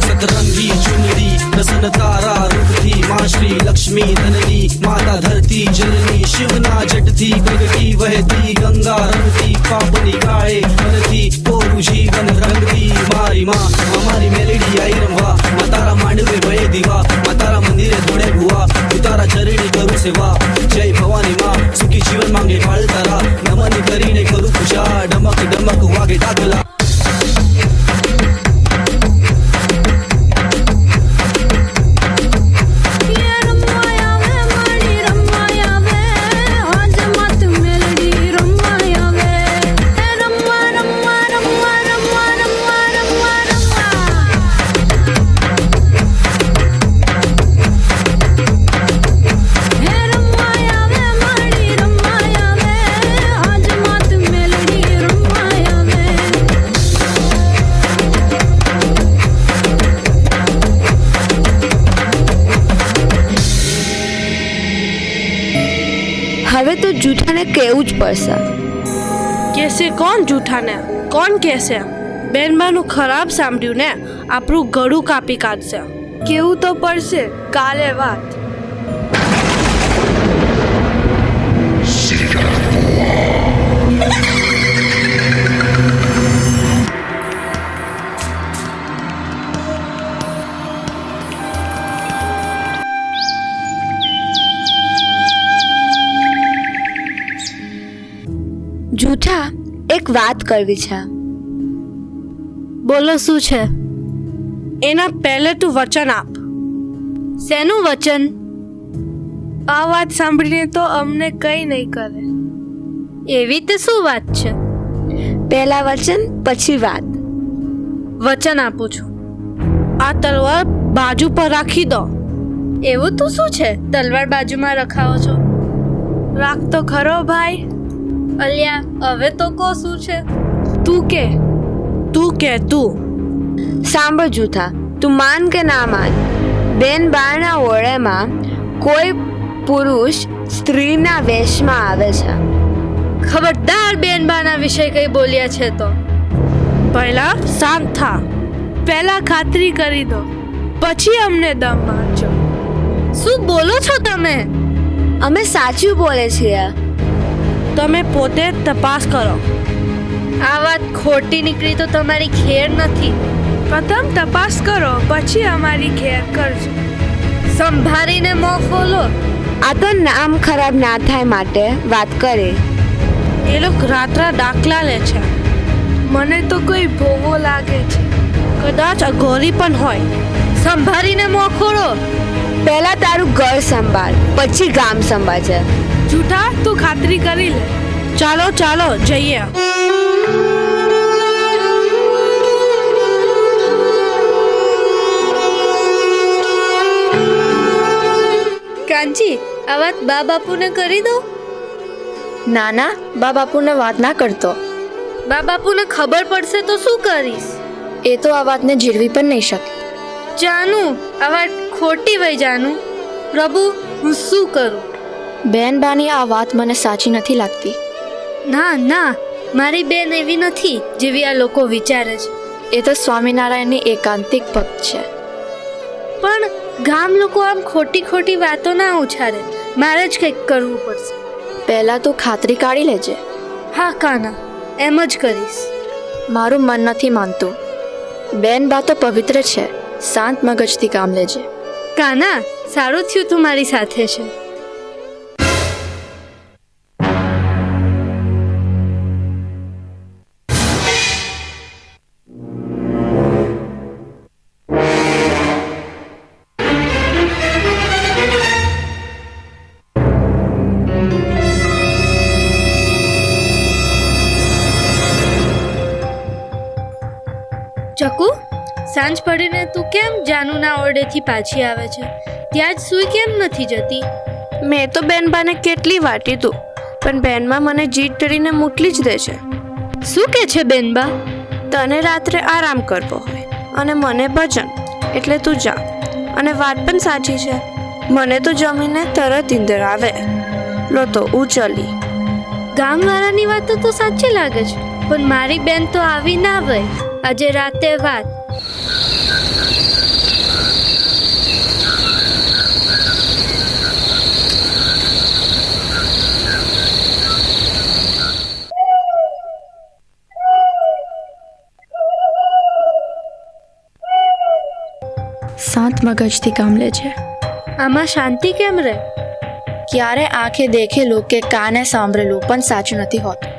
સતરંગી ચુનરી પ્રસન્ન તારા રૂપથી, માં શ્રી લક્ષ્મી ધનની, માતા ધરતી જનની. શિવના જટથી પ્રગટી વહેતી ગંગા રંગતી, પાપની કાળે મનથી કોરું જીવન રંગતી. મારી માં મારી મેલડી આઈ રમવા, મા તારા માંડવે ભયે દીવા, મા તારા મંદિરે ધોળે ભુવા, હું તારા ચરણે કરું સેવા. જય ભવાની માં સુખી જીવન માંગે ફળ તારા, નમન કરીને કરું પૂજા, ડમક ડમક વાગે ડાકલા. હે રમવાયાવે માડી રમવાયાવે, આજ માત મેલડી રમવાયાવે. હે રમવા રમવા રમવા રમવા રમવા રમવા રમવા. હે રમવાયાવે માડી રમવાયાવે, આજ માત મેલડી રમવાયાવે. હવે તો જૂઠાને કહેવું જ પડશે. કેસે કોણ જૂઠા ને કોણ કેસે? બેનબાનું ખરાબ સાંભળ્યું ને આપણું ગળું કાપી કાઢશે. કેવું તો પડશે કાલે વાત. જૂઠા, એક વાત કરવી છે. બોલો શું છે? એના પહેલે તું વચન આપ. શેનું વચન? આ વાત સાંભળીને તો અમને કંઈ નહીં કરે. એવી તે શું વાત છે? પહેલા વચન પછી વાત. વચન આપું છું. આ તલવાર બાજુ પર રાખી દો. એવું તો શું છે તલવાર બાજુમાં રખાવો છો? રાખ તો ખરો ભાઈ. અલ્યા હવે તો કો શું છે? તું કે. તું સાંભળ જૂઠા, તું માન કે ના માન, બેન બાના ઓળેમાં કોઈ પુરુષ સ્ત્રીના વેશમાં આવે છે. ખબરદાર બેનબાના વિશે કઈ બોલ્યા છે તો. પહેલા શાંત થા. પહેલા ખાતરી કરી દો, પછી અમને દમ મારજો. શું બોલો છો તમે? અમે સાચું બોલે છીએ. તમે પોતે તપાસ કરો. આ વાત ખોટી નીકળી તો તમારી ખેર નથી. પ્રથમ તપાસ કરો, પછી અમારી ખેર કરજો. સંભાળીને મોં ખોલો. આ તો નામ ખરાબ ના થાય માટે વાત કરે. એ લોકો રાત્રા દાખલા લે છે. મને તો કોઈ ભોવો લાગે છે. કદાચ અઘોરી પણ હોય. સંભાળીને મોં ખોલો. પહેલા તારું ઘર સંભાળ, પછી ગામ સંભાળજે. જૂઠા, તું ખાતરી કરી લે. ચાલો જઈએ. કાંચી, આ વાત બા બાપુને કરી દો. ના ના, બા બાપુને વાત ના કરતો. બા બાપુને ખબર પડશે તો શું કરીશ? એ તો આ વાતને જીરવી પણ નહીં શકે. જાનુ, આ વાત ખોટી વઈ જાનુ. પ્રભુ, હું શું કરું? બેન બાની આ વાત મને સાચી નથી લાગતી. ના, મારી બેન એવી નથી જેવી આ લોકો વિચારે છે. એ તો સ્વામિનારાયણની એકાંતિક ભક્ત છે. પણ ગામ લોકો આમ ખોટી વાતો ના ઉછાળે. મારે જ કંઈક કરવું પડશે. પહેલા તું ખાતરી કાઢી લેજે. હા કાના, એમ જ કરીશ. મારું મન નથી માનતું. બેન બા તો પવિત્ર છે. શાંત મગજથી કામ લેજે. કાના, સારું થયું તું મારી સાથે છે. ચકુ, સાંજ પડીને તું કેમ જાનુના ઓરડેથી પાછી આવે છે? ત્યાં જ સૂઈ કેમ નથી જતી? મેં તો બેનબાને કેટલી વાટી તું, પણ બેનબા મને જીદ કરીને મોકલી જ દે છે. શું કે છે બેનબા? તને રાત્રે આરામ કરવો હોય અને મને ભજન, એટલે તું જા. અને વાત પણ સાચી છે. મને તો જમીને તરત ઈંદર આવે. લો તો ઉચલી. ગામવાળાની વાતો તો સાચી લાગે છે, પણ મારી બેન તો આવી ના વય. આજે રાતે વાત. શાંત મગજથી કામ લેજે. આમાં શાંતિ કેમ રહે? ક્યારે આંખે દેખેલું કે કાને સાંભળેલું પણ સાચું નથી હોતું.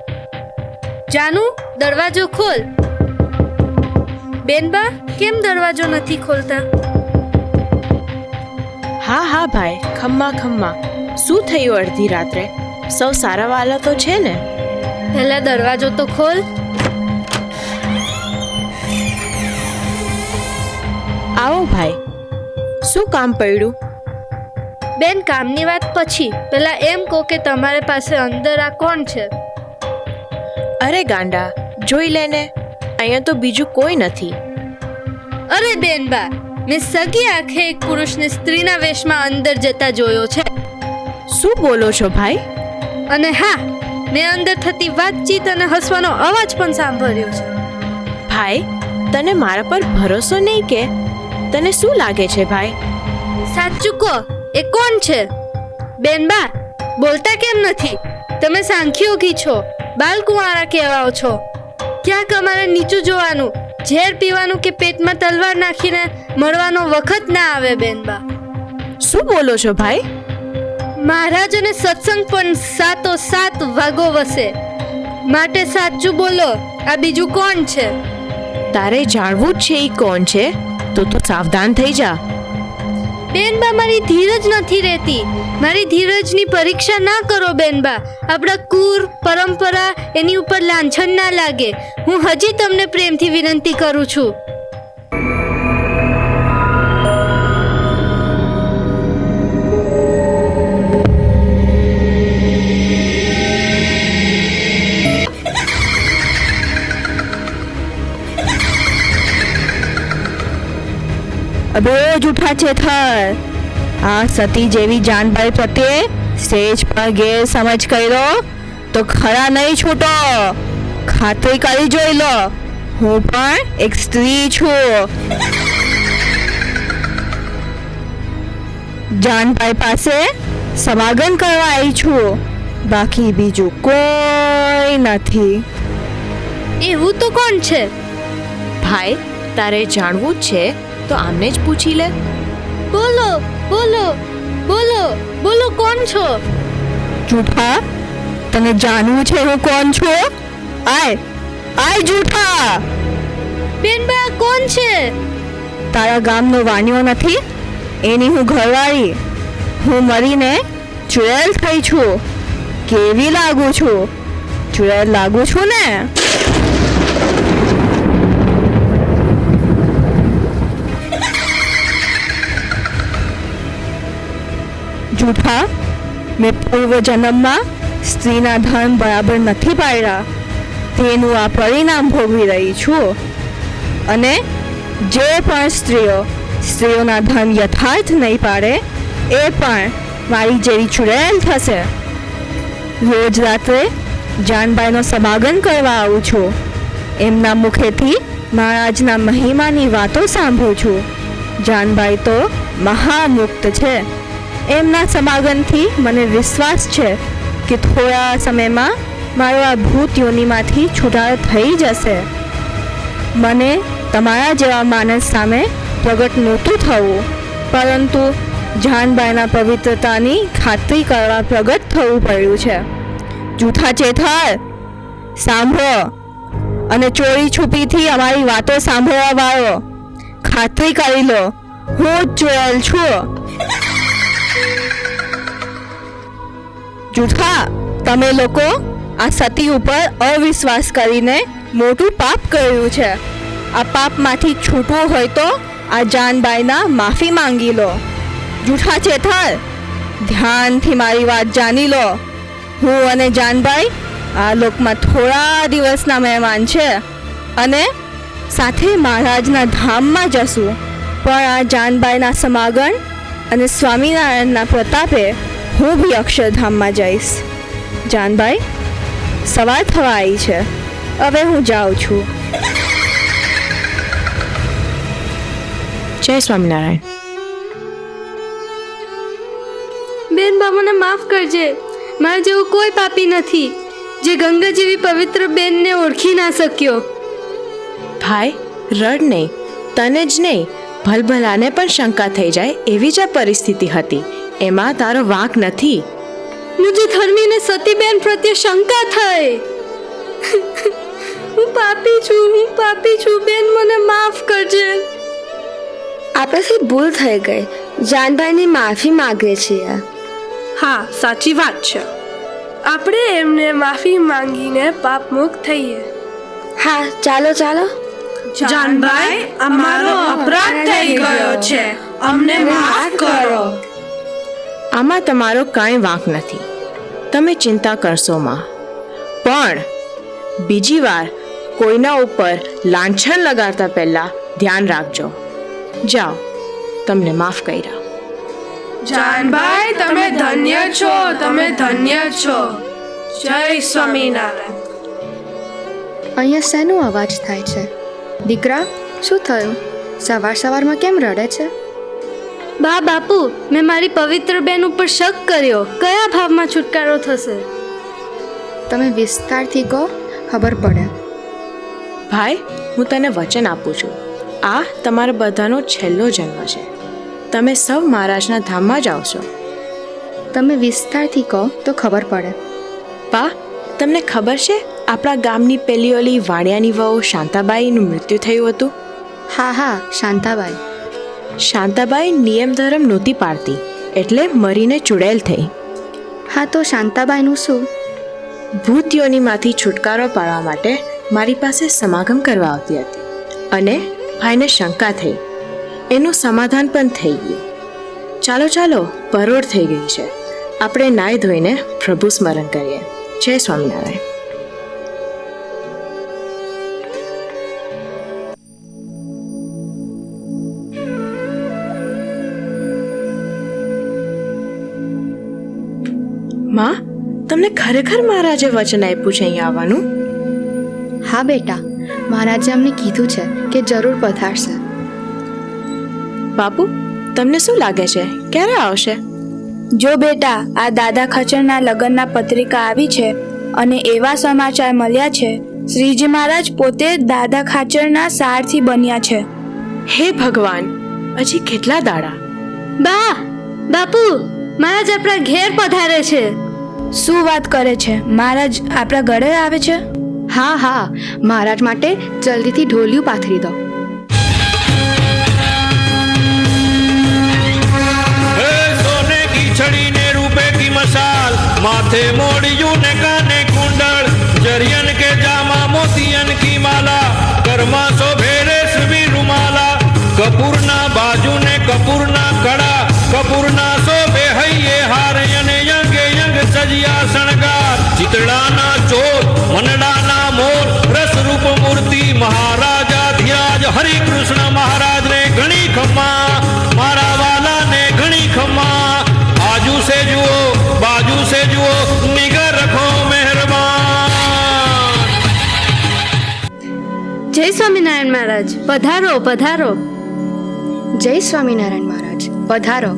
જાનુ, દરવાજો ખોલ. બેનબા, કેમ દરવાજો નથી ખોલતા? હા ભાઈ, ખમ્મા. શું થયું અડધી રાત્રે? સૌ સારા વાલા તો છે ને? પહેલા દરવાજો તો ખોલ. આવો ભાઈ, શું કામ પડ્યું? બેન, કામની વાત પછી. પહેલા એમ કહો કે તમારી પાસે અંદર આ કોણ છે? અરે ગાંડા, જોઈ લેને. અહીંયા તો બીજું કોઈ નથી. અરે બેનબા, મેં સગી આંખે એક પુરુષને સ્ત્રીના વેશમાં અંદર જતા જોયો છે. શું બોલો છો ભાઈ? અને હા, મેં અંદર થતી વાતચીત અને હસવાનો અવાજ પણ સાંભળ્યો છે. ભાઈ, તને મારા પર ભરોસો નહીં કે? તને શું લાગે છે ભાઈ? સાચું કહો, એ કોણ છે? બેનબા, બોલતા કેમ નથી? તમે સાંખ્યોગી છો, બાલકુંવારા કહેવાઓ છો. ક્યાંક અમારે નીચું જોવાનું, ઝેર પીવાનું કે પેટમાં તલવાર નાખીને મળવાનો વખત ના આવે બેનબા. શું બોલો છો ભાઈ? મહારાજ અને સત્સંગ પણ સાત વાગો વસે. માટે સાચું બોલો, આ બીજું કોણ છે? તારે જાણવું જ છે એ કોણ છે, તો તું સાવધાન થઈ જા. બેનબા, મારી ધીરજ નથી રહેતી. મારી ધીરજની પરીક્ષા ના કરો બેનબા. આપણા કુર પરંપરા એની ઉપર લાંછન ના લાગે. હું હજી તમને પ્રેમથી વિનંતી કરું છું. અબે જૂઠા ચેથર, આ સતી જેવી જાનભાઈ પ્રત્યે સેજ પણ ગેરસમજ કર્યો તો ખરા નહીં છૂટો. ખાતરી કરી જોઈ લો, હું પણ એક સ્ત્રી છું. જાનભાઈ પાસે સમાગમ કરવા આવી છું, બાકી બીજું કોઈ નથી. એવું તો કોણ છે? ભાઈ, તારે જાણવું જ છે તો આમને જ પૂછી લે. બોલો બોલો બોલો બોલો, કોણ છો? જૂઠા, તને જાણવું છે હું કોણ છું? આય જૂઠા. બેનબા, કોણ છે? તારા ગામનો વાણિયો નથી, એની હું ઘરવાળી. હું મરીને ચુડેલ થઈ છું. કેવી લાગુ છું? ચુડેલ લાગુ છું ને? જૂઠા, મેં પૂર્વ જન્મમાં સ્ત્રીના ધર્મ બરાબર નથી પાડ્યા, તેનું આ પરિણામ ભોગવી રહી છું. અને જે પણ સ્ત્રીઓના ધર્મ યથાર્થ નહીં પાડે એ પણ મારી જેવી ચુડેલ થશે. રોજ રાત્રે જાનબાઈનો સમાગમ કરવા આવું છું. એમના મુખેથી મહારાજના મહિમાની વાતો સાંભળું છું. જાનબાઈ તો મહામુક્ત છે. એમના સમાગમથી મને વિશ્વાસ છે કે થોડા સમયમાં મારો આ ભૂત યોનિમાંથી છુટારો થઈ જશે. મને તમારા જેવા માણસ સામે પ્રગટ નહોતું થવું, પરંતુ જાનબાઈના પવિત્રતાની ખાતરી કરવા પ્રગટ થવું પડ્યું છે. જૂઠા ચેથર, સાંભળો અને ચોરી છુપીથી અમારી વાતો સાંભળવા વાળો, ખાતરી કરી લો, હું જ ચુડેલ છું. જૂઠા, તમે લોકો આ સતી ઉપર અવિશ્વાસ કરીને મોટું પાપ કર્યું છે. આ પાપમાંથી છૂટવું હોય તો આ જાનબાઈના માફી માંગી લો. જૂઠા ચેથર, ધ્યાનથી મારી વાત જાણી લો. હું અને જાનબાઈ આ લોકમાં થોડા દિવસના મહેમાન છે અને સાથે મહારાજના ધામમાં જશું. પણ આ જાનબાઈના સમાગમ અને સ્વામિનારાયણના પ્રતાપે હું બી અક્ષરધામમાં જઈશ. જાનબાઈ, સવાર થવા આવી છે, હવે હું જાઉં છું. જય સ્વામિનારાયણ. બેનબા, મને માફ કરજે. મારા જેવું કોઈ પાપી નથી જે ગંગા જેવી પવિત્ર બેનને ઓળખી ના શક્યો. ભાઈ, રડ નહીં. તને જ નહીં, ભલભલાને પણ શંકા થઈ જાય એવી જ આ પરિસ્થિતિ હતી. એમાં તારો વાંક નથી. મુજે ધર્મીને સતીબેન પ્રત્યે શંકા થઈ. હું પાપી છું બેન, મને માફ કરજે. આપણાથી ભૂલ થઈ ગઈ. જાનભાઈની માફી માંગે છીએ. હા, સાચી વાત છે. આપણે એમને માફી માંગીને પાપ મુક્ત થઈએ. હા, ચાલો. જાનભાઈ, અમારો અપરાધ થઈ ગયો છે, અમને માફ કરો. આમાં તમારો કાંઈ વાંક નથી. તમે ચિંતા કરશો માં. પણ બીજી વાર કોઈના ઉપર લાંછન લગાડતા પહેલા ધ્યાન રાખજો. જાઓ, તમને માફ કર્યા. જાનભાઈ, તમે ધન્ય છો. જય સ્વામિનારાયણ. અહીંયા શેનો અવાજ થાય છે? દીકરા, શું થયું? સવાર સવારમાં કેમ રડે છે? બા બાપુ, મેં મારી પવિત્ર બેન ઉપર શક કર્યો. કયા ભાવમાં છુટકારો થશે? તમે વિસ્તારથી કહો, ખબર પડે. ભાઈ, હું તને વચન આપું છું. આ તમારા બધાનો છેલ્લો જન્મ છે. તમે સૌ મહારાજના ધામમાં જ આવશો. તમે વિસ્તારથી કહો તો ખબર પડે. બા, તમને ખબર છે આપણા ગામની પેલી ઓલી વાણિયાની વહુ શાંતાબાઈનું મૃત્યુ થયું હતું? હા હા, શાંતાબાઈ. શાંતાબાઈ નિયમ ધર્મ નહોતી પાળતી, એટલે મરીને ચૂડેલ થઈ. હા, તો શાંતાબાઈનું શું? ભૂત યોનિમાંથી છુટકારો પાડવા માટે મારી પાસે સમાગમ કરવા આવતી હતી અને ભાઈને શંકા થઈ. એનું સમાધાન પણ થઈ ગયું. ચાલો ચાલો, પરોઢ થઈ ગઈ છે. આપણે નાહી ધોઈને પ્રભુ સ્મરણ કરીએ. જય સ્વામિનારાયણ. માં, તમને ખરેખર મહારાજે વચન આપ્યું છે અહીંયા આવવાનું? હા બેટા, મહારાજે અમને કીધું છે કે જરૂર પધારશે. બાપુ, તમને શું લાગે છે ક્યારે આવશે? જો બેટા, આ દાદા ખચરના લગ્નના પત્રિકા આવી છે અને એવા સમાચાર મળ્યા છે, શ્રીજી મહારાજ પોતે દાદા ખાચરના સારથી બન્યા છે. હે ભગવાન, હજી કેટલા દાડા? બા બાપુ, મહારાજ આપણા ઘેર પધારે છે. શું વાત કરે છે? મહારાજ આપણા ઘરે આવે છે? હા હા, મહારાજ માટે જલ્દીથી ઢોલિયું પાથરી દો. सोने की छड़ी ने रुपए की मशाल, माथे मोड़ियों ने काने कुंडल, जरियन के जामा मोतियन की माला, कर्मा सो भेरे सभी रुमाला, कपूरना बाजू ने कपूरना कड़ा, कपूरना सो बेहैये हार यने यंगे यंग सजिया शणगार, चितड़ाना चोर मनडाना मोर, रस रूप मूर्ति महाराजा धिराज हरि कृष्ण महाराज ने घणी खम्मा, मारा वाला ने घणी खम्मा, आजू से जुओ बाजू से जुओ, निगर रखो मेहरबान. જય સ્વામિનારાયણ મહારાજ, પધારો પધારો. જય સ્વામિનારાયણ મહારાજ, પધારો.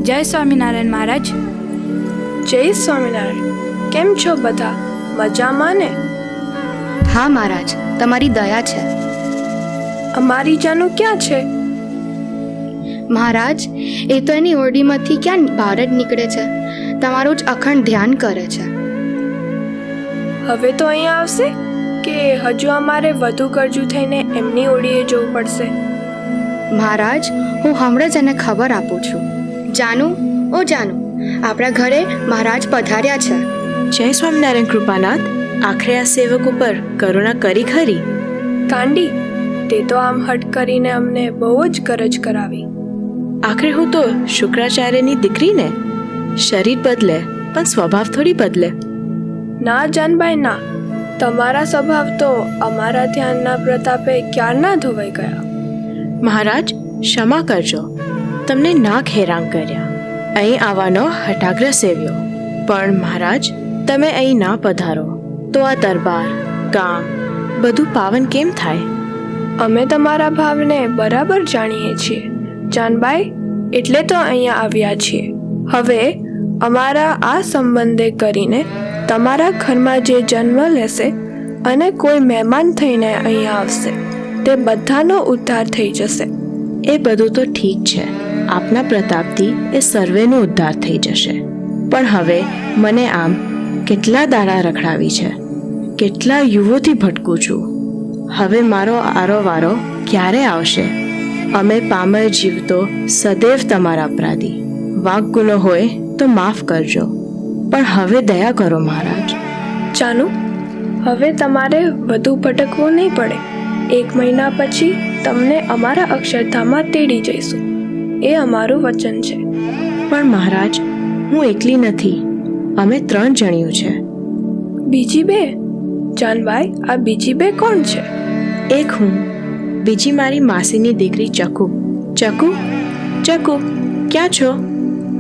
જય સ્વામિનારાયણ મહારાજ. જય સ્વામિનારાયણ. કેમ છો બધા? મજામાં ને? હા મહારાજ, તમારી દયા છે. અમારી જાનું ક્યાં છે? મહારાજ, એ તો એની ઓરડીમાંથી ક્યાં બહાર જ નીકળે છે. તમારું જ અખંડ ધ્યાન કરે છે. હવે તો અહીંયા આવશે કે હજુ અમારે વધુ કરજુ થઈને એમની ઓરડીએ જવું પડશે? મહારાજ, હું હમણાં જ એને ખબર આપું છું. જાનુ, ઓ જાનુ, આપણા ઘરે મહારાજ પધાર્યા છે. જય સ્વામિનારાયણ કૃપાનાથ. આખરે આ સેવક ઉપર કરુણા કરી ખરી? કાંડી, તે તો આમ હટ કરીને અમને બહુ જ ગરજ કરાવી. આખરે હું તો શુક્રાચાર્યની દીકરી ને. શરીર બદલે પણ સ્વભાવ થોડી બદલે. ના જાનબાઈ ના, તમારા સ્વભાવ તો અમારા ધ્યાનના પ્રતાપે ક્યારના ધોવાઈ ગયા. મહારાજ, ક્ષમા કરજો, તમને નાક હેરાન કર્યા. અહીં આવવાનો હઠાગ્રહ સેવ્યો, પણ મહારાજ તમે અહીં ના પધારો તો આ દરબાર ગામ બધું પાવન કેમ થાય? અમે તમારા ભાવને બરાબર જાણીએ છીએ જાનબાઈ, એટલે તો અહીંયા આવ્યા છીએ. હવે અમારા આ સંબંધે કરીને તમારા ઘરમાં જે જન્મ લેશે અને કોઈ મહેમાન થઈને અહીંયા આવશે તે બધાનો ઉદ્ધાર થઈ જશે. એ બધું તો ઠીક છે, આપના પ્રતાપથી એ સર્વેનો ઉદ્ધાર થઈ જશે. પણ હવે મને આમ કેટલા દાડા રખડાવી છે, કેટલા યુવોથી ભટકું છું. હવે મારો આરો વારો ક્યારે આવશે? અમે પામર જીવ તો સદૈવ તમારા અપરાધી. વાંક ગુનો હોય તો માફ કરજો, પણ હવે દયા કરો મહારાજ. જાનુ, હવે તમારે વધુ ભટકવું નહીં પડે. 1 મહિના પછી તમને અમારા અક્ષરધામમાં તેડી જઈશું, એ અમારું વચન છે. પણ મહારાજ, હું એકલી નથી, અમે 3 જણિયું છે. બીજી 2? જાનબાઈ, આ બીજી 2 કોણ છે? એક હું, બીજી મારી માસીની દીકરી ચકુ. ચકુ, ચકુ, ક્યાં છો?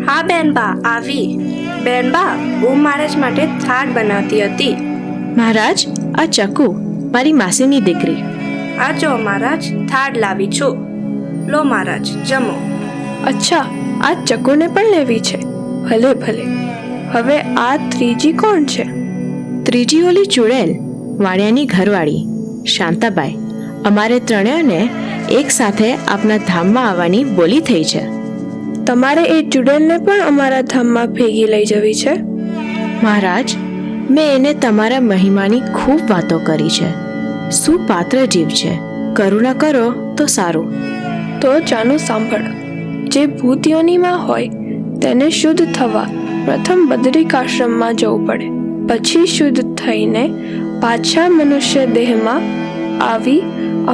હા બેનબા, આવી. બેનબા, હું મહારાજ માટે થાળ બનાવતી હતી. મહારાજ, આ ચકુ મારી માસીની દીકરી. આ જો મહારાજ, થાળ લાવી છું. લો મહારાજ, જમો. અચ્છા, આ ચકુને પણ લેવી છે. ભલે ભલે. હવે આ ત્રીજી કોણ છે? ત્રીજી ઓલી ચુડેલ, વાણિયાની ઘરવાળી શાંતાબાઈ. અમારે ત્રણેયને એક સાથે આપના ધામમાં આવવાની બોલી થઈ છે. તમારે એ ચુડેલને પણ અમારા ધામમાં ભેગી લઈ જવી છે? મહારાજ, મેં એને તમારા મહિમાની ખૂબ વાતો કરી છે. સુપાત્ર જીવ છે. કરુણા કરો તો સારું. તો જાનું સાંભળ. જે ભૂતિયોનીમાં હોય તેને શુદ્ધ થવા પ્રથમ બદ્રિકાશ્રમમાં જવું પડે. પછી શુદ્ધ થઈને પાછા મનુષ્ય દેહમાં આવી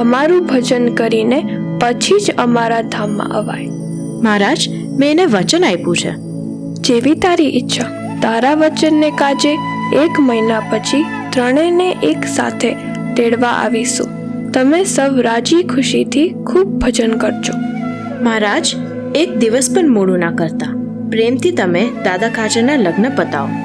અમારું ભજન કરીને પછી જ અમારા ધામમાં અવાય. મહારાજ, મેં એને વચન આપ્યું છે. જેવી તારી ઈચ્છા. તારા વચનને કાજે 1 મહિના પછી ત્રણેયને એક સાથે તેડવા આવીશું. તમે સૌ રાજી ખુશીથી ખૂબ ભજન કરજો. મહારાજ, એક દિવસ પણ મોડું ના કરતા. પ્રેમથી તમે દાદા ખાચરના લગ્ન પતાવો.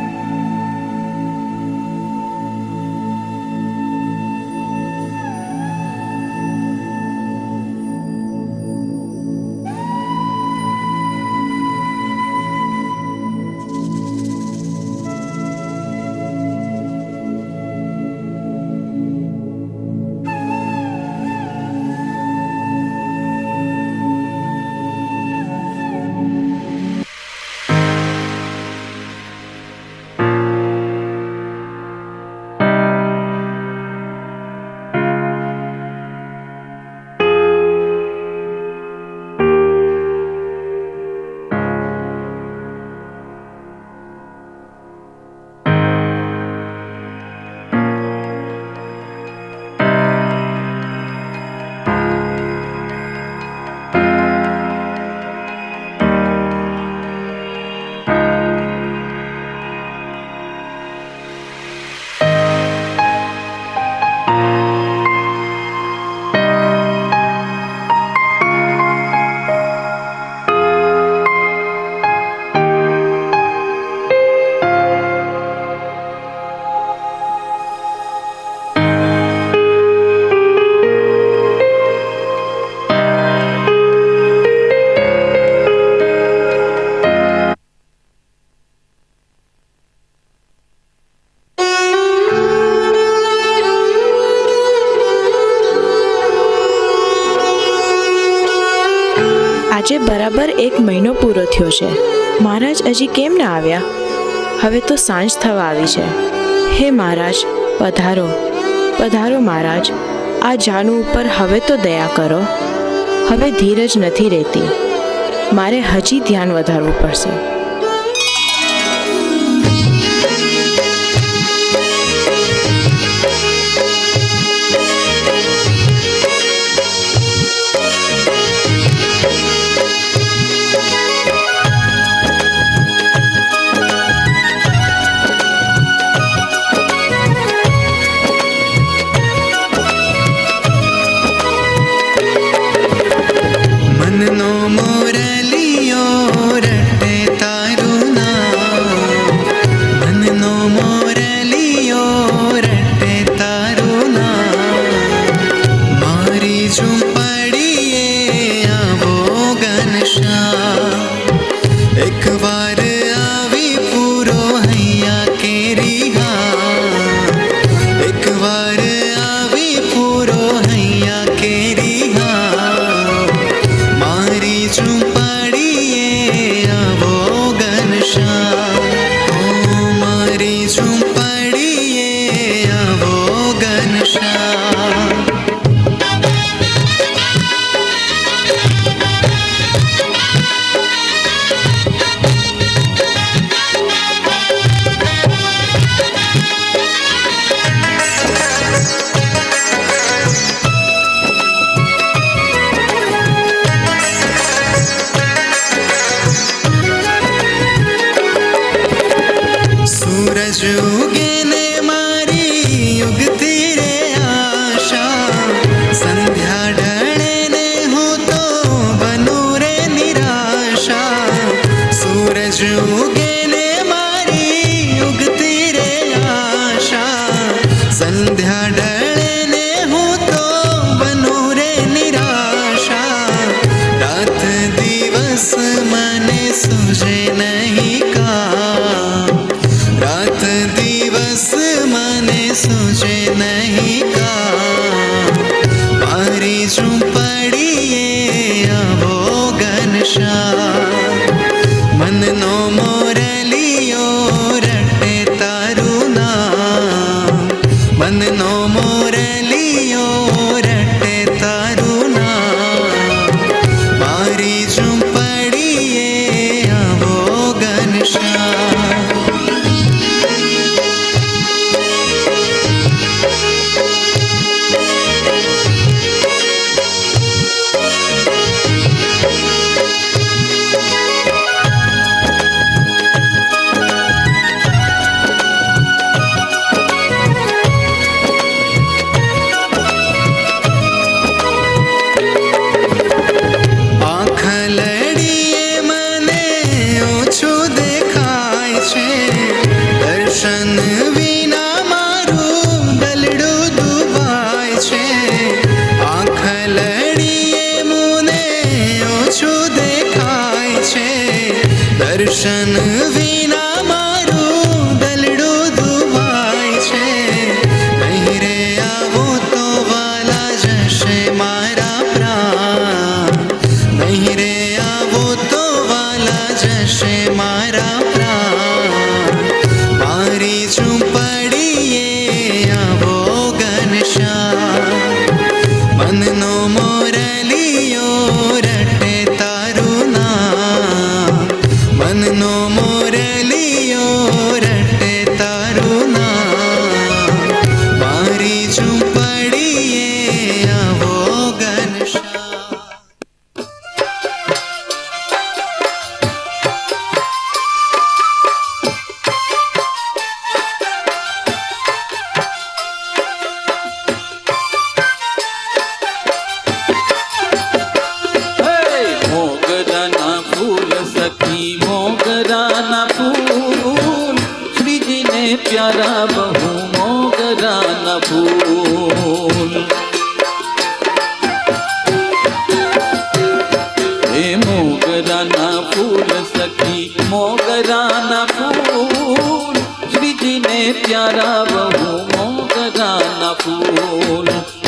આજે બરાબર 1 મહિનો પૂરો થયો છે. મહારાજ હજી કેમ ના આવ્યા? હવે તો સાંજ થવા આવી છે. હે મહારાજ, પધારો પધારો મહારાજ. આ જાનુ ઉપર હવે તો દયા કરો. હવે ધીરજ નથી રહેતી. મારે હજી ધ્યાન વધારવું પડશે. ઉગે ને સંધ્યા ઢળે ને હું તો બનું રે નિરાશા રાત દિવસ મને સૂઝે નહીં કામ રાત દિવસ મને સૂઝે નહીં કામ મારી ઝૂંપડીએ આવો ઘનશ્યામ મનનો મોરલિયો રટે તારું નામ મનનો મોરલિયો રટે તારું નામ મારી ઝૂંપડીએ આવો ઘનશ્યામ દર્શન વિના મારું ગલડું દુભાય છે આંખ લડીએ મુને ઓછું દેખાય છે દર્શન વિના મારું ગલડું દુભાય છે નહીં રે આવો તો વાલા જશે મારા પ્રાણ નહીં રે આવો તો વાલા જશે મારા પ્રાણ મારી ઝૂંપડીએ આવો ઘનશ્યામ મનનો મોરલિયો રટે તારું નામ મનનો મોરલિયો રટે તારું નામ મારી ઝૂંપડીએ આવો ઘનશ્યામ મોગરાના ફૂલ સખી મોગરાના ફૂલ શ્રીજીને પ્યારા બહુ મોગરાના ફૂલ હે મોગરાના ફૂલ સખી મોગરાના ફૂલ શ્રીજીને પ્યારા બહુ મોગરાના ફૂલ